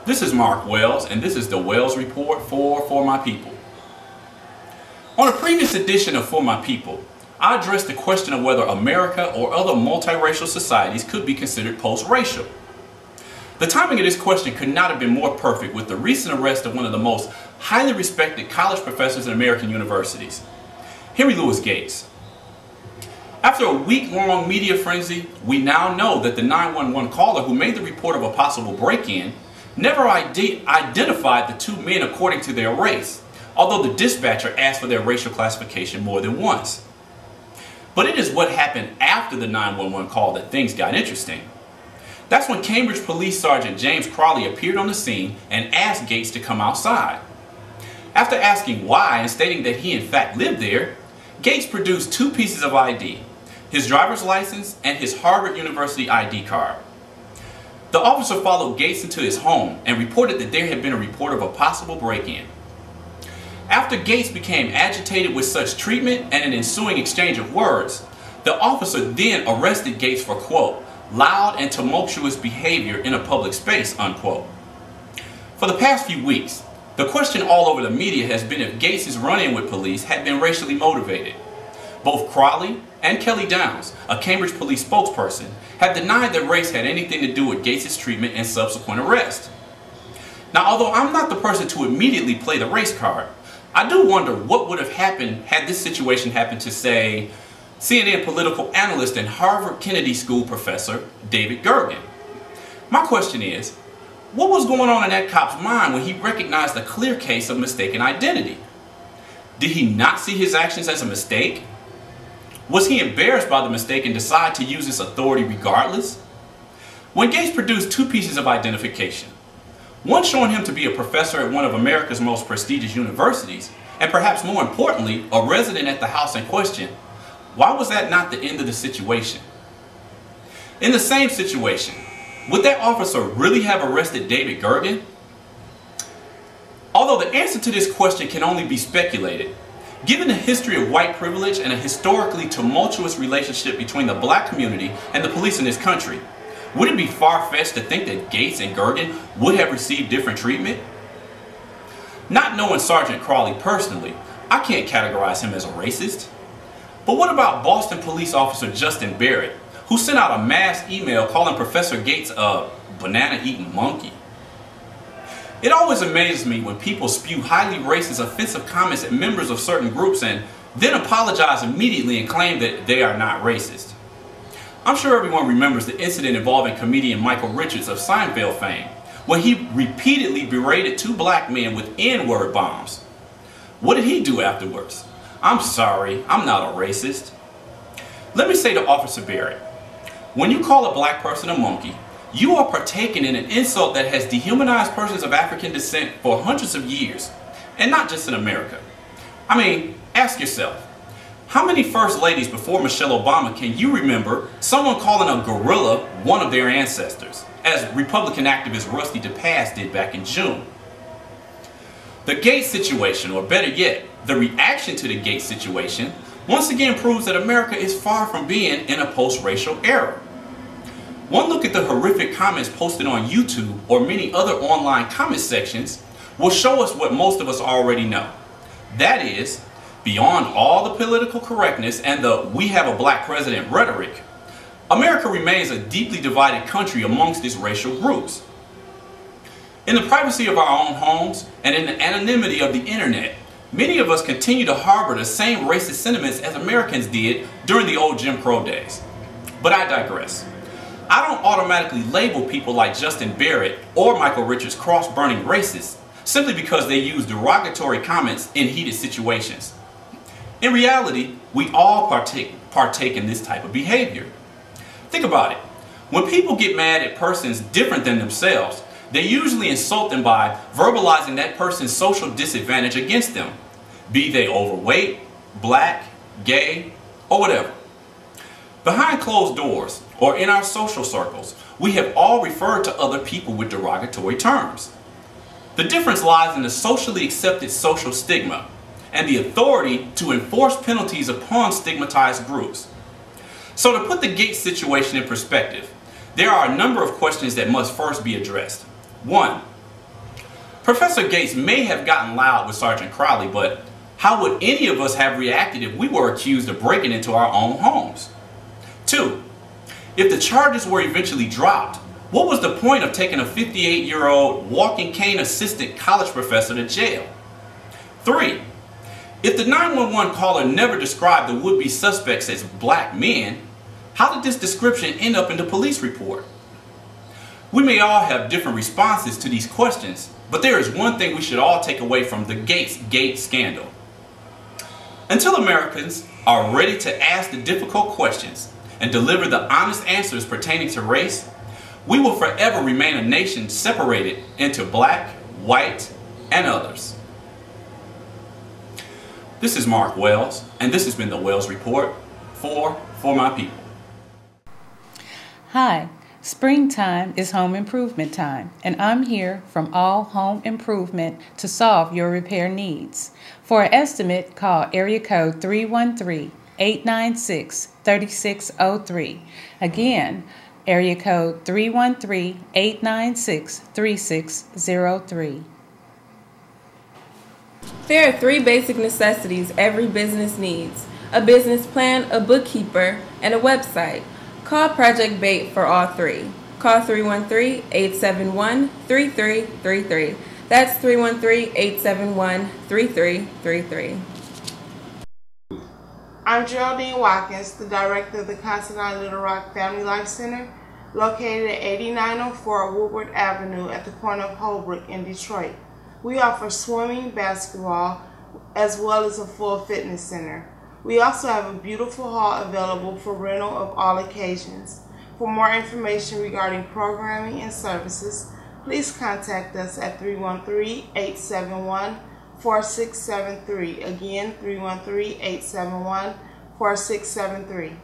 This is Mark Wells, and this is the Wells Report for My People. On a previous edition of For My People, I addressed the question of whether America or other multiracial societies could be considered post-racial. The timing of this question could not have been more perfect with the recent arrest of one of the most highly respected college professors in American universities, Henry Louis Gates. After a week-long media frenzy, we now know that the 911 caller who made the report of a possible break-in never identified the two men according to their race, although the dispatcher asked for their racial classification more than once. But it is what happened after the 911 call that things got interesting. That's when Cambridge Police Sergeant James Crowley appeared on the scene and asked Gates to come outside. After asking why and stating that he in fact lived there, Gates produced two pieces of ID, his driver's license and his Harvard University ID card. The officer followed Gates into his home and reported that there had been a report of a possible break-in. After Gates became agitated with such treatment and an ensuing exchange of words, the officer then arrested Gates for, quote, loud and tumultuous behavior in a public space, unquote. For the past few weeks, the question all over the media has been if Gates' run-in with police had been racially motivated. Both Crowley and Kelly Downs, a Cambridge police spokesperson, have denied that race had anything to do with Gates' treatment and subsequent arrest. Now, although I'm not the person to immediately play the race card, I do wonder what would have happened had this situation happened to, say, CNN political analyst and Harvard Kennedy School professor David Gergen. My question is, what was going on in that cop's mind when he recognized a clear case of mistaken identity? Did he not see his actions as a mistake? Was he embarrassed by the mistake and decided to use his authority regardless? When Gates produced two pieces of identification, one showing him to be a professor at one of America's most prestigious universities, and perhaps more importantly, a resident at the house in question, why was that not the end of the situation? In the same situation, would that officer really have arrested David Gergen? Although the answer to this question can only be speculated, given the history of white privilege and a historically tumultuous relationship between the black community and the police in this country, would it be far-fetched to think that Gates and Gergen would have received different treatment? Not knowing Sergeant Crowley personally, I can't categorize him as a racist. But what about Boston police officer Justin Barrett, who sent out a mass email calling Professor Gates a banana-eating monkey? It always amazes me when people spew highly racist, offensive comments at members of certain groups and then apologize immediately and claim that they are not racist. I'm sure everyone remembers the incident involving comedian Michael Richards of Seinfeld fame, when he repeatedly berated two black men with N-word bombs. What did he do afterwards? I'm sorry, I'm not a racist. Let me say to Officer Barrett, when you call a black person a monkey, you are partaking in an insult that has dehumanized persons of African descent for hundreds of years, and not just in America. I mean, ask yourself, how many first ladies before Michelle Obama can you remember someone calling a gorilla one of their ancestors, as Republican activist Rusty DePass did back in June? The Gates situation, or better yet, the reaction to the Gates situation, once again proves that America is far from being in a post-racial era. One look at the horrific comments posted on YouTube or many other online comment sections will show us what most of us already know. That is, beyond all the political correctness and the "we have a black president" rhetoric, America remains a deeply divided country amongst its racial groups. In the privacy of our own homes and in the anonymity of the internet, many of us continue to harbor the same racist sentiments as Americans did during the old Jim Crow days. But I digress. I don't automatically label people like Justin Barrett or Michael Richards cross-burning racists simply because they use derogatory comments in heated situations. In reality, we all partake in this type of behavior. Think about it. When people get mad at persons different than themselves, they usually insult them by verbalizing that person's social disadvantage against them, be they overweight, black, gay, or whatever. Behind closed doors, or in our social circles, we have all referred to other people with derogatory terms. The difference lies in the socially accepted social stigma and the authority to enforce penalties upon stigmatized groups. So to put the Gates situation in perspective, there are a number of questions that must first be addressed. 1. Professor Gates may have gotten loud with Sergeant Crowley, but how would any of us have reacted if we were accused of breaking into our own homes? 2. If the charges were eventually dropped, what was the point of taking a 58-year-old walking cane assistant college professor to jail? 3. If the 911 caller never described the would-be suspects as black men, how did this description end up in the police report? We may all have different responses to these questions, but there is one thing we should all take away from the Gates scandal. Until Americans are ready to ask the difficult questions and deliver the honest answers pertaining to race, we will forever remain a nation separated into black, white, and others. This is Mark Wells, and this has been the Wells Report for my people. Hi, springtime is home improvement time, and I'm here from All Home Improvement to solve your repair needs. For an estimate, call area code 313-896-3603. Again, area code 313-896-3603. There are 3 basic necessities every business needs: a business plan, a bookkeeper, and a website. Call Project Bait for all 3. Call 313-871-3333. That's 313-871-3333. I'm Geraldine Watkins, the director of the Considine Little Rock Family Life Center, located at 8904 Woodward Avenue at the corner of Holbrook in Detroit. We offer swimming, basketball, as well as a full fitness center. We also have a beautiful hall available for rental of all occasions. For more information regarding programming and services, please contact us at 313-871-4673. Again, 313-871-4673.